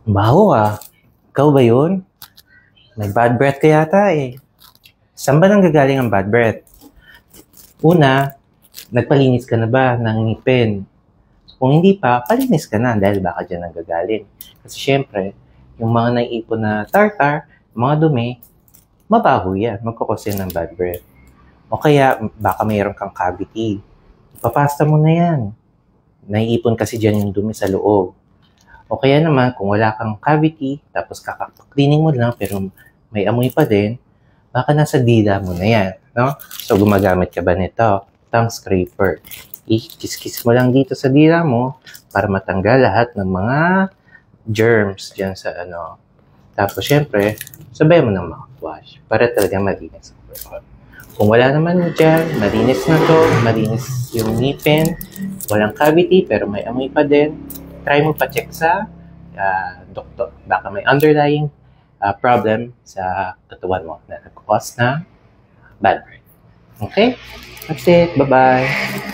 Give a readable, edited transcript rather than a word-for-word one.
Baho ah. Ikaw ba yun? May bad breath ka yata eh. Saan ba nanggagaling ang bad breath? Una, nagpalinis ka na ba ng ngipin? Kung hindi pa, palinis ka na dahil baka dyan nanggagaling. Kasi syempre, yung mga naiipon na tartar, mga dumi, mabaho yan. Magkakos yan ng bad breath. O kaya, baka mayroon kang cavity. Ipapasta mo na yan. Naiipon kasi dyan yung dumi sa loob. O kaya naman, kung wala kang cavity, tapos kakaklining mo lang, pero may amoy pa din, baka nasa dila mo na yan. No? So, gumagamit ka ba nito? Tongue scraper. I-kiss-kiss mo lang dito sa dila mo para matanggal lahat ng mga germs dyan sa ano. Tapos, syempre, sabay mo ng mouthwash para talaga malinis. Kung wala naman dyan, malinis na to, malinis yung ngipin, walang cavity, pero may amoy pa din, try mo pa-check sa doktor. Baka may underlying problem sa katawan mo na nag-cause na bad breath. Okay? That's it. Bye-bye.